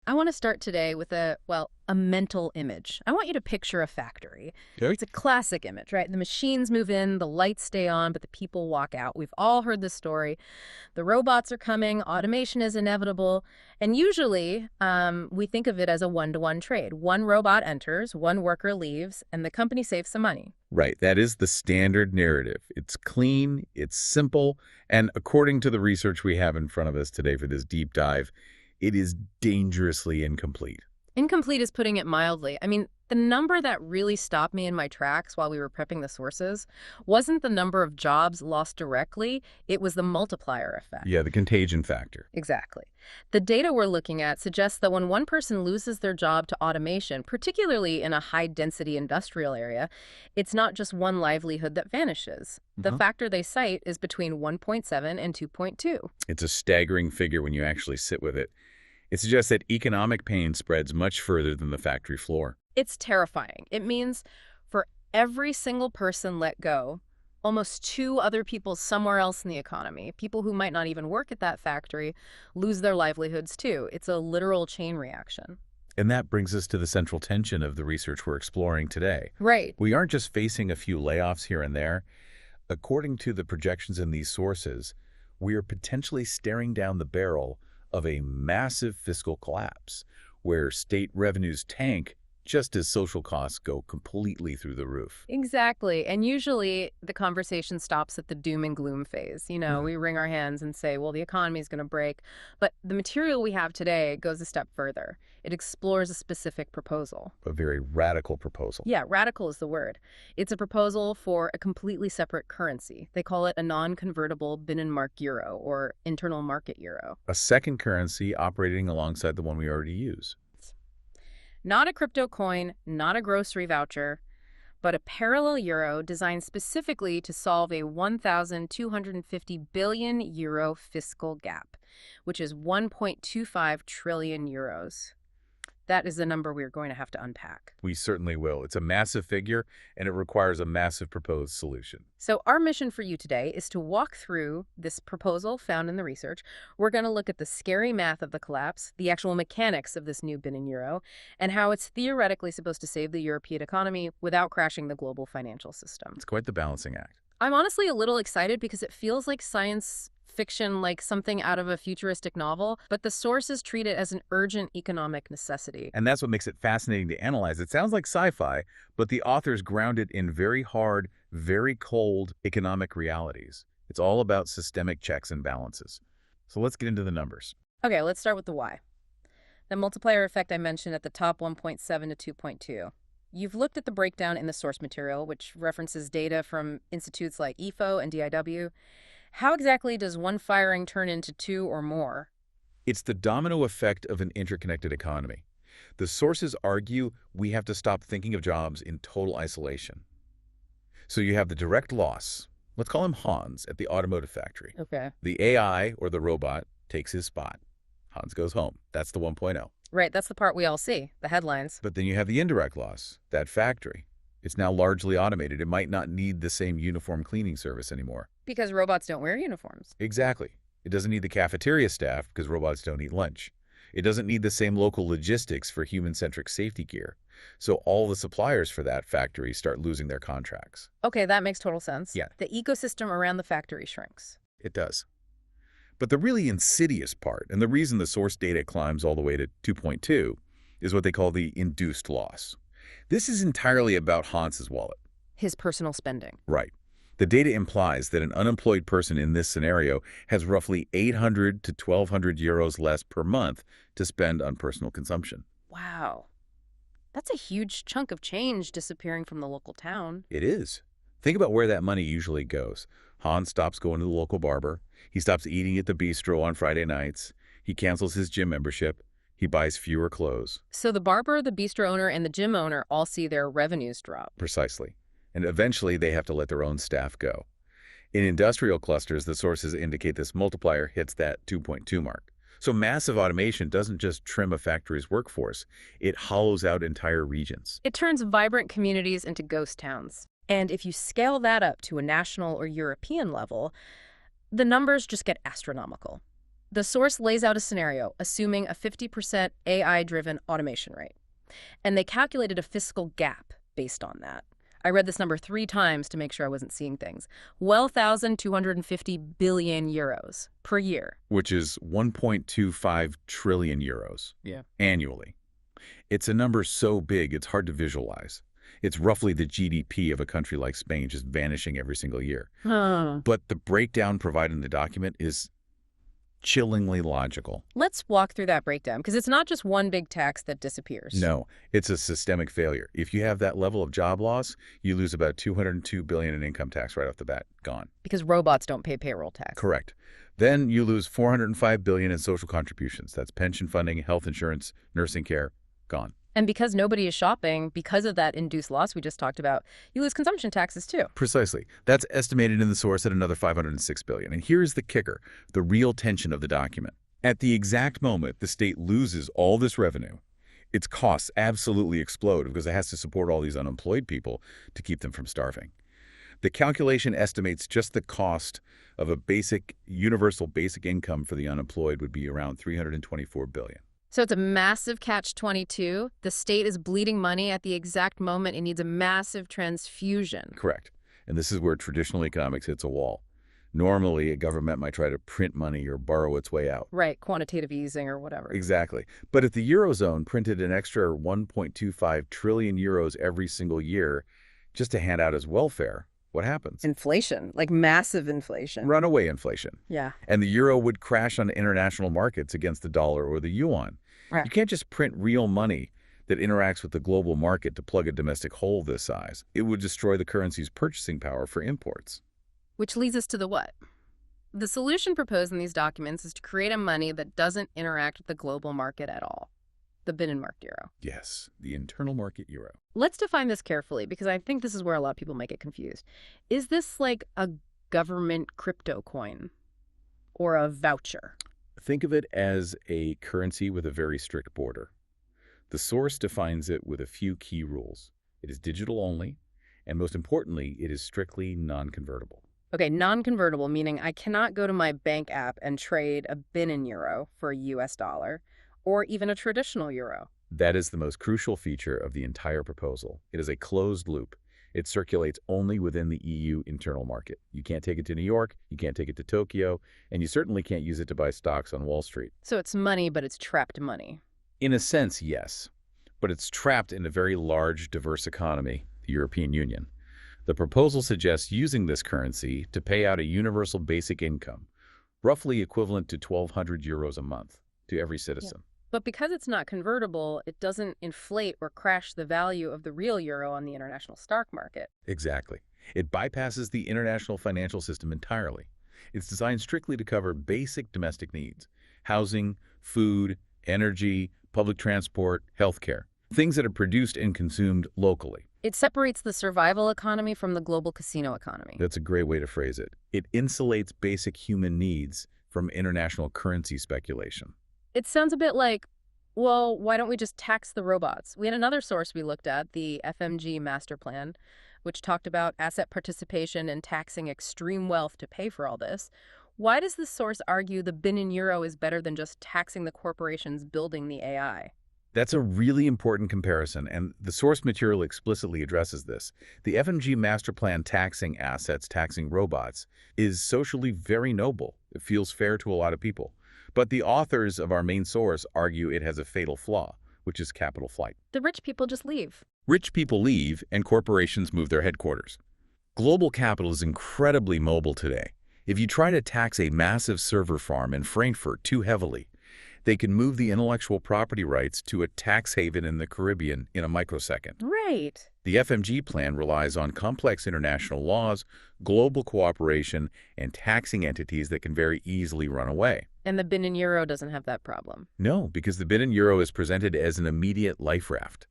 I want to start today with a mental image. I want you to picture a factory. Okay. It's a classic image, right? The machines move in, the lights stay on, but the people walk out. We've all heard this story. The robots are coming, automation is inevitable, and usually we think of it as a one-to-one trade. One robot enters, one worker leaves, and the company saves some money. Right. That is the standard narrative. It's clean, it's simple, and according to the research we have in front of us today for this deep dive, it is dangerously incomplete. Incomplete is putting it mildly. I mean, the number that really stopped me in my tracks while we were prepping the sources wasn't the number of jobs lost directly, it was the multiplier effect. Yeah, the contagion factor. Exactly. The data we're looking at suggests that when one person loses their job to automation, particularly in a high-density industrial area, it's not just one livelihood that vanishes. The factor they cite is between 1.7 and 2.2. It's a staggering figure when you actually sit with it. It suggests that economic pain spreads much further than the factory floor. It's terrifying. It means for every single person let go, almost two other people somewhere else in the economy, people who might not even work at that factory, lose their livelihoods too. It's a literal chain reaction. And that brings us to the central tension of the research we're exploring today. Right. We aren't just facing a few layoffs here and there. According to the projections in these sources, we are potentially staring down the barrel of a massive fiscal collapse, where state revenues tank just as social costs go completely through the roof. Exactly. And usually the conversation stops at the doom and gloom phase. We wring our hands and say, well, the economy is going to break. But the material we have today goes a step further. It explores a specific proposal. A very radical proposal. Yeah, radical is the word. It's a proposal for a completely separate currency. They call it a non-convertible Binnenmarkt Euro, or internal market euro. A second currency operating alongside the one we already use. Not a crypto coin, not a grocery voucher, but a parallel euro designed specifically to solve a 1,250 billion euro fiscal gap, which is 1.25 trillion euros. That is the number we're going to have to unpack. We certainly will. It's a massive figure, and it requires a massive proposed solution. So our mission for you today is to walk through this proposal found in the research. We're going to look at the scary math of the collapse, the actual mechanics of this new Binnen euro, and how it's theoretically supposed to save the European economy without crashing the global financial system. It's quite the balancing act. I'm honestly a little excited because it feels like science fiction, like something out of a futuristic novel, but the sources treat it as an urgent economic necessity. And that's what makes it fascinating to analyze. It sounds like sci-fi, but the authors ground it in very hard, very cold economic realities. It's all about systemic checks and balances. So let's get into the numbers. Okay, let's start with the why. The multiplier effect I mentioned at the top, 1.7 to 2.2. You've looked at the breakdown in the source material, which references data from institutes like IFO and DIW. How exactly does one firing turn into two or more? It's the domino effect of an interconnected economy. The sources argue we have to stop thinking of jobs in total isolation. So you have the direct loss, let's call him Hans, at the automotive factory. Okay. The AI, or the robot, takes his spot. Hans goes home. That's the 1.0. Right, that's the part we all see, the headlines. But then you have the indirect loss, that factory. It's now largely automated. It might not need the same uniform cleaning service anymore. Because robots don't wear uniforms. Exactly. It doesn't need the cafeteria staff because robots don't eat lunch. It doesn't need the same local logistics for human-centric safety gear. So all the suppliers for that factory start losing their contracts. Okay, that makes total sense. Yeah. The ecosystem around the factory shrinks. It does. But the really insidious part, and the reason the source data climbs all the way to 2.2, is what they call the induced loss. This is entirely about Hans's wallet. His personal spending. Right. The data implies that an unemployed person in this scenario has roughly 800 to 1,200 euros less per month to spend on personal consumption. Wow. That's a huge chunk of change disappearing from the local town. It is. Think about where that money usually goes. Hans stops going to the local barber. He stops eating at the bistro on Friday nights. He cancels his gym membership. He buys fewer clothes. So the barber, the bistro owner, and the gym owner all see their revenues drop. Precisely. And eventually they have to let their own staff go. In industrial clusters, the sources indicate this multiplier hits that 2.2 mark. So massive automation doesn't just trim a factory's workforce, it hollows out entire regions. It turns vibrant communities into ghost towns. And if you scale that up to a national or European level, the numbers just get astronomical. The source lays out a scenario, assuming a 50% AI-driven automation rate. And they calculated a fiscal gap based on that. I read this number 3 times to make sure I wasn't seeing things. 1,250 billion euros per year. Which is 1.25 trillion euros annually. It's a number so big it's hard to visualize. It's roughly the GDP of a country like Spain, just vanishing every single year. Huh. But the breakdown provided in the document is chillingly logical. Let's walk through that breakdown, because it's not just one big tax that disappears. No, it's a systemic failure. If you have that level of job loss, you lose about 202 billion in income tax right off the bat. Gone. Because robots don't pay payroll tax. Correct. Then you lose 405 billion in social contributions. That's pension funding, health insurance, nursing care. Gone. And because nobody is shopping, because of that induced loss we just talked about, you lose consumption taxes too. Precisely. That's estimated in the source at another 506 billion. And here's the kicker, the real tension of the document. At the exact moment the state loses all this revenue, its costs absolutely explode because it has to support all these unemployed people to keep them from starving. The calculation estimates just the cost of a universal basic income for the unemployed would be around 324 billion. So it's a massive catch-22. The state is bleeding money at the exact moment it needs a massive transfusion. Correct. And this is where traditional economics hits a wall. Normally, a government might try to print money or borrow its way out. Right, quantitative easing or whatever. Exactly. But if the Eurozone printed an extra 1.25 trillion euros every single year just to hand out as welfare, what happens? Inflation, like massive inflation. Runaway inflation. Yeah. And the euro would crash on international markets against the dollar or the yuan. Right. You can't just print real money that interacts with the global market to plug a domestic hole this size. It would destroy the currency's purchasing power for imports. Which leads us to the what? The solution proposed in these documents is to create a money that doesn't interact with the global market at all. The Binnenmarkt Euro. Yes, the internal market euro. Let's define this carefully, because I think this is where a lot of people might get confused. Is this like a government crypto coin or a voucher? Think of it as a currency with a very strict border. The source defines it with a few key rules. It is digital only, and most importantly, it is strictly non-convertible. Okay, non-convertible, meaning I cannot go to my bank app and trade a Binnen euro for a US dollar, or even a traditional euro. That is the most crucial feature of the entire proposal. It is a closed loop. It circulates only within the EU internal market. You can't take it to New York, you can't take it to Tokyo, and you certainly can't use it to buy stocks on Wall Street. So it's money, but it's trapped money. In a sense, yes. But it's trapped in a very large, diverse economy, the European Union. The proposal suggests using this currency to pay out a universal basic income, roughly equivalent to 1,200 euros a month, to every citizen. Yeah. But because it's not convertible, it doesn't inflate or crash the value of the real euro on the international stock market. Exactly. It bypasses the international financial system entirely. It's designed strictly to cover basic domestic needs: housing, food, energy, public transport, healthcare, things that are produced and consumed locally. It separates the survival economy from the global casino economy. That's a great way to phrase it. It insulates basic human needs from international currency speculation. It sounds a bit like, well, why don't we just tax the robots? We had another source we looked at, the FMG master plan, which talked about asset participation and taxing extreme wealth to pay for all this. Why does this source argue the Binnen euro is better than just taxing the corporations building the AI? That's a really important comparison, and the source material explicitly addresses this. The FMG master plan taxing assets, taxing robots, is socially very noble. It feels fair to a lot of people. But the authors of our main source argue it has a fatal flaw, which is capital flight. The rich people just leave. Rich people leave, and corporations move their headquarters. Global capital is incredibly mobile today. If you try to tax a massive server farm in Frankfurt too heavily, they can move the intellectual property rights to a tax haven in the Caribbean in a microsecond. Right. The FMG plan relies on complex international laws, global cooperation, and taxing entities that can very easily run away. And the Binnen euro doesn't have that problem. No, because the Binnen euro is presented as an immediate life raft.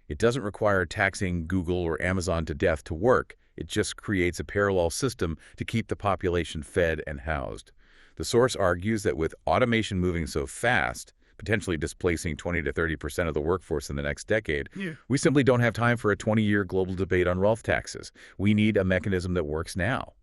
It doesn't require taxing Google or Amazon to death to work. It just creates a parallel system to keep the population fed and housed. The source argues that with automation moving so fast, potentially displacing 20 to 30% of the workforce in the next decade, we simply don't have time for a 20-year global debate on wealth taxes. We need a mechanism that works now.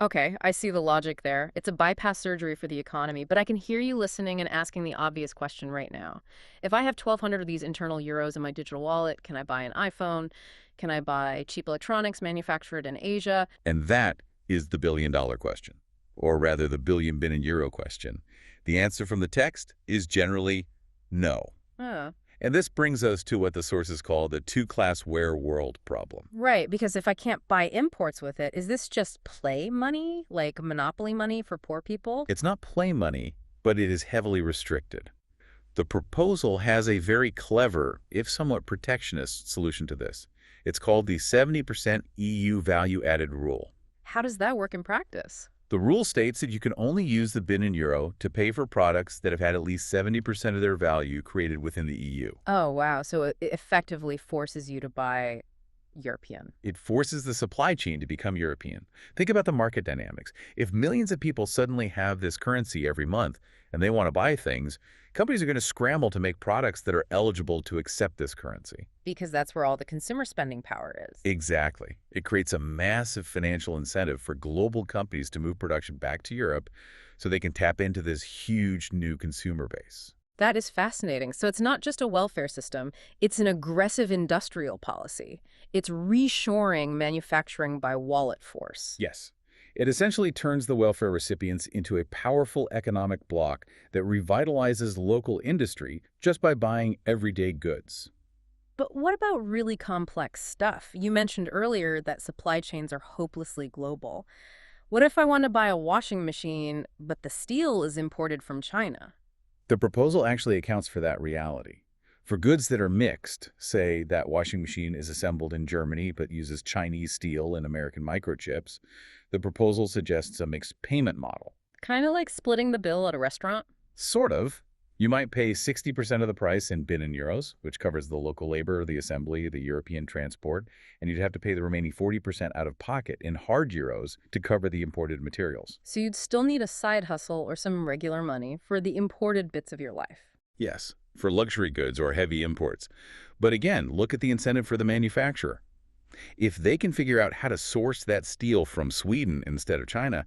Okay, I see the logic there. It's a bypass surgery for the economy, but I can hear you listening and asking the obvious question right now. If I have 1,200 of these internal euros in my digital wallet, can I buy an iPhone? Can I buy cheap electronics manufactured in Asia? And that is the billion-dollar question, or rather the billion euro question. The answer from the text is generally no. Uh, And this brings us to what the sources call the two-class ware world problem. right, because if I can't buy imports with it, is this just play money, like monopoly money for poor people? It's not play money, but it is heavily restricted. The proposal has a very clever, if somewhat protectionist, solution to this. It's called the 70% EU value-added rule. How does that work in practice? The rule states that you can only use the Binnen-Euro to pay for products that have had at least 70% of their value created within the EU. Oh, wow. So it effectively forces you to buy European. It forces the supply chain to become European. Think about the market dynamics. If millions of people suddenly have this currency every month and they want to buy things, companies are going to scramble to make products that are eligible to accept this currency. Because that's where all the consumer spending power is. Exactly. It creates a massive financial incentive for global companies to move production back to Europe so they can tap into this huge new consumer base. That is fascinating. So it's not just a welfare system, it's an aggressive industrial policy. It's reshoring manufacturing by wallet force. Yes. It essentially turns the welfare recipients into a powerful economic bloc that revitalizes local industry just by buying everyday goods. But what about really complex stuff? You mentioned earlier that supply chains are hopelessly global. What if I want to buy a washing machine, but the steel is imported from China? The proposal actually accounts for that reality. For goods that are mixed, say that washing machine is assembled in Germany but uses Chinese steel and American microchips, the proposal suggests a mixed payment model. Kind of like splitting the bill at a restaurant? Sort of. You might pay 60% of the price in Binnen-Euros, which covers the local labor, the assembly, the European transport, and you'd have to pay the remaining 40% out of pocket in hard euros to cover the imported materials. So you'd still need a side hustle or some regular money for the imported bits of your life. Yes, for luxury goods or heavy imports. But again, look at the incentive for the manufacturer. If they can figure out how to source that steel from Sweden instead of China,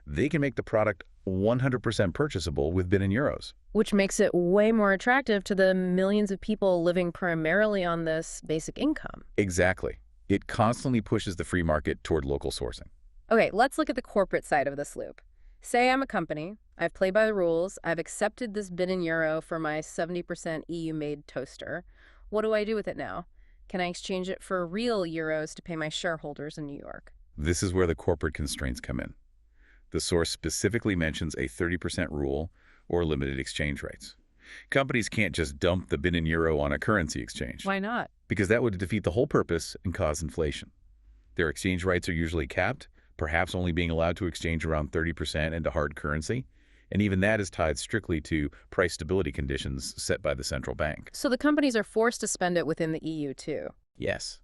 they can make the product 100% purchasable with Binnen-Euros. Which makes it way more attractive to the millions of people living primarily on this basic income. Exactly. It constantly pushes the free market toward local sourcing. Okay, let's look at the corporate side of this loop. Say I'm a company, I've played by the rules, I've accepted this Binnen-Euro for my 70% EU-made toaster. What do I do with it now? Can I exchange it for real euros to pay my shareholders in New York? This is where the corporate constraints come in. The source specifically mentions a 30% rule or limited exchange rates. Companies can't just dump the Binnen-Euro on a currency exchange. Why not? Because that would defeat the whole purpose and cause inflation. Their exchange rates are usually capped, perhaps only being allowed to exchange around 30% into hard currency, and even that is tied strictly to price stability conditions set by the central bank. So the companies are forced to spend it within the EU too. Yes.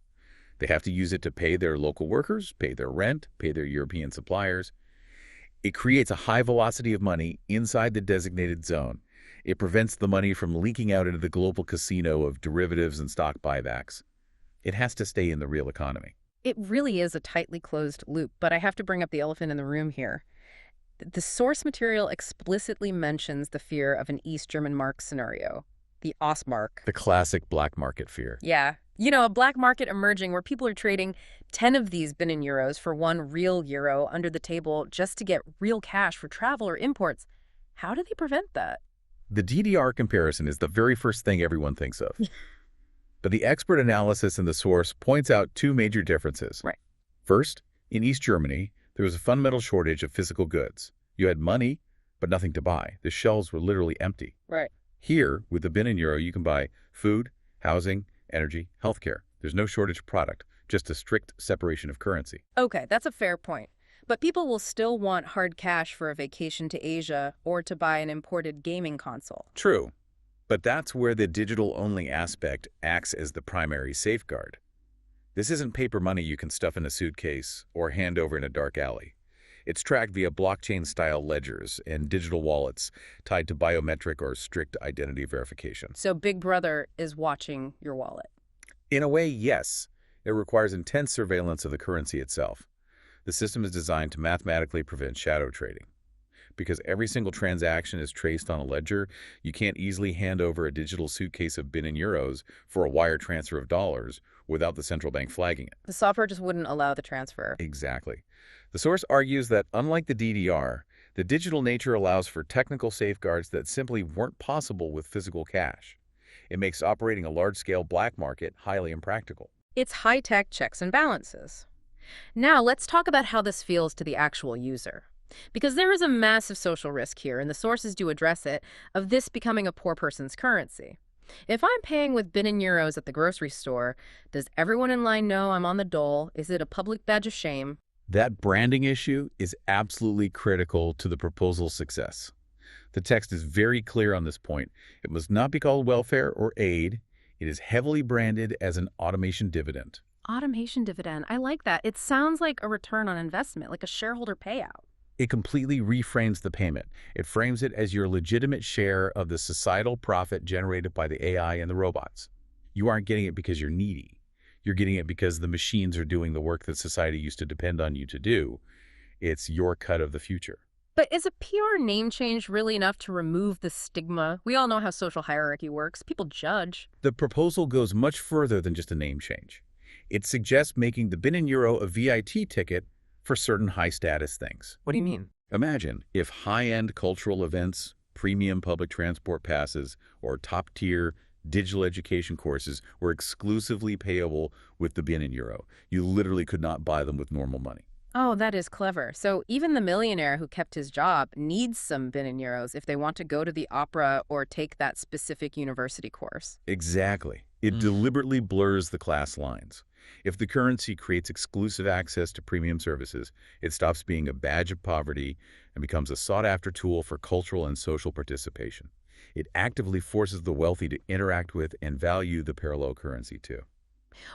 They have to use it to pay their local workers, pay their rent, pay their European suppliers. It creates a high velocity of money inside the designated zone. It prevents the money from leaking out into the global casino of derivatives and stock buybacks. It has to stay in the real economy. It really is a tightly closed loop, but I have to bring up the elephant in the room here. The source material explicitly mentions the fear of an East German mark scenario, the Ostmark. The classic black market fear. Yeah. You know, a black market emerging where people are trading 10 of these Binnen-Euros for one real euro under the table just to get real cash for travel or imports. How do they prevent that? The DDR comparison is the very first thing everyone thinks of. But the expert analysis in the source points out two major differences. Right. First, in East Germany, there was a fundamental shortage of physical goods. You had money, but nothing to buy. The shelves were literally empty. Right. Here, with the Binnen-Euro, you can buy food, housing, energy, healthcare. There's no shortage of product, just a strict separation of currency. Okay, that's a fair point. But people will still want hard cash for a vacation to Asia or to buy an imported gaming console. True. But that's where the digital-only aspect acts as the primary safeguard. This isn't paper money you can stuff in a suitcase or hand over in a dark alley. It's tracked via blockchain-style ledgers and digital wallets tied to biometric or strict identity verification. So Big Brother is watching your wallet. In a way, yes. It requires intense surveillance of the currency itself. The system is designed to mathematically prevent shadow trading. Because every single transaction is traced on a ledger, you can't easily hand over a digital suitcase of bin in euros for a wire transfer of dollars without the central bank flagging it. The software just wouldn't allow the transfer. Exactly. The source argues that, unlike the DDR, the digital nature allows for technical safeguards that simply weren't possible with physical cash. It makes operating a large-scale black market highly impractical. It's high-tech checks and balances. Now, let's talk about how this feels to the actual user. Because there is a massive social risk here, and the sources do address it, of this becoming a poor person's currency. If I'm paying with bin and euros at the grocery store, does everyone in line know I'm on the dole? Is it a public badge of shame? That branding issue is absolutely critical to the proposal's success. The text is very clear on this point. It must not be called welfare or aid. It is heavily branded as an automation dividend. Automation dividend. I like that. It sounds like a return on investment, like a shareholder payout. It completely reframes the payment. It frames it as your legitimate share of the societal profit generated by the AI and the robots. You aren't getting it because you're needy. You're getting it because the machines are doing the work that society used to depend on you to do. It's your cut of the future. But is a PR name change really enough to remove the stigma? We all know how social hierarchy works. People judge. The proposal goes much further than just a name change. It suggests making the bin in euro a VIT ticket for certain high-status things. What do you mean? Imagine if high-end cultural events, premium public transport passes, or top-tier digital education courses were exclusively payable with the bin in euro. You literally could not buy them with normal money. Oh, that is clever. So even the millionaire who kept his job needs some bin in euros if they want to go to the opera or take that specific university course. Exactly. It deliberately blurs the class lines. If the currency creates exclusive access to premium services, it stops being a badge of poverty and becomes a sought-after tool for cultural and social participation. It actively forces the wealthy to interact with and value the parallel currency too.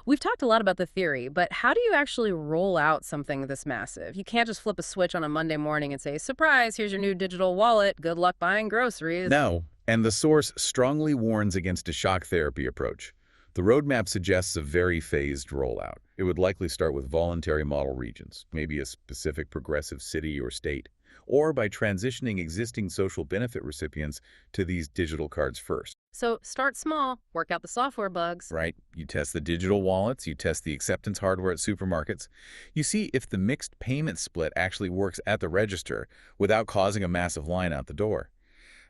We've talked a lot about the theory, but how do you actually roll out something this massive? You can't just flip a switch on a Monday morning and say, surprise, here's your new digital wallet. Good luck buying groceries. No, and the source strongly warns against a shock therapy approach. The roadmap suggests a very phased rollout. It would likely start with voluntary model regions, maybe a specific progressive city or state, or by transitioning existing social benefit recipients to these digital cards first. So start small, work out the software bugs. Right? You test the digital wallets, you test the acceptance hardware at supermarkets. You see if the mixed payment split actually works at the register without causing a massive line out the door.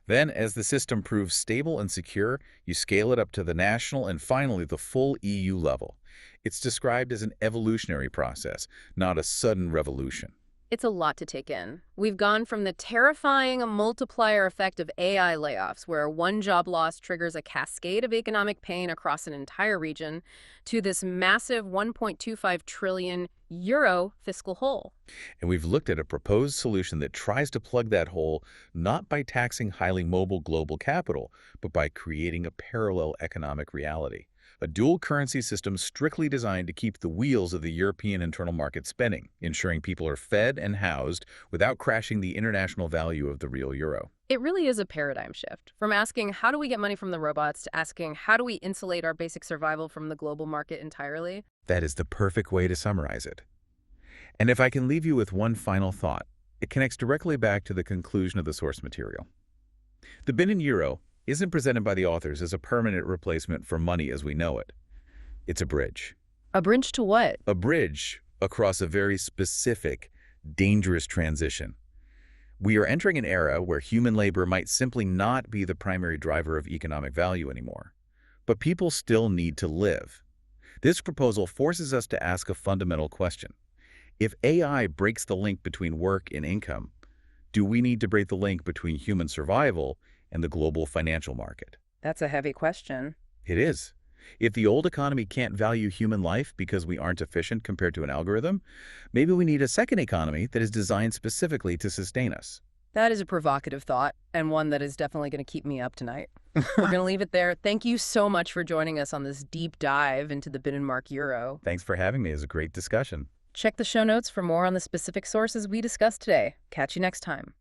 Then, as the system proves stable and secure, you scale it up to the national and finally the full EU level. It's described as an evolutionary process, not a sudden revolution. It's a lot to take in. We've gone from the terrifying multiplier effect of AI layoffs, where one job loss triggers a cascade of economic pain across an entire region, to this massive 1.25 trillion euro fiscal hole. And we've looked at a proposed solution that tries to plug that hole not by taxing highly mobile global capital, but by creating a parallel economic reality. A dual currency system strictly designed to keep the wheels of the European internal market spinning, ensuring people are fed and housed without crashing the international value of the real euro. It really is a paradigm shift, from asking how do we get money from the robots to asking how do we insulate our basic survival from the global market entirely. That is the perfect way to summarize it. And if I can leave you with one final thought, it connects directly back to the conclusion of the source material. The bin in euro isn't presented by the authors as a permanent replacement for money as we know it. It's a bridge. A bridge to what? A bridge across a very specific, dangerous transition. We are entering an era where human labor might simply not be the primary driver of economic value anymore. But people still need to live. This proposal forces us to ask a fundamental question. If AI breaks the link between work and income, do we need to break the link between human survival and the global financial market? That's a heavy question. It is. If the old economy can't value human life because we aren't efficient compared to an algorithm, maybe we need a second economy that is designed specifically to sustain us. That is a provocative thought, and one that is definitely going to keep me up tonight. We're going to leave it there. Thank you so much for joining us on this deep dive into the Binnenmarkt Euro. Thanks for having me. It was a great discussion. Check the show notes for more on the specific sources we discussed today. Catch you next time.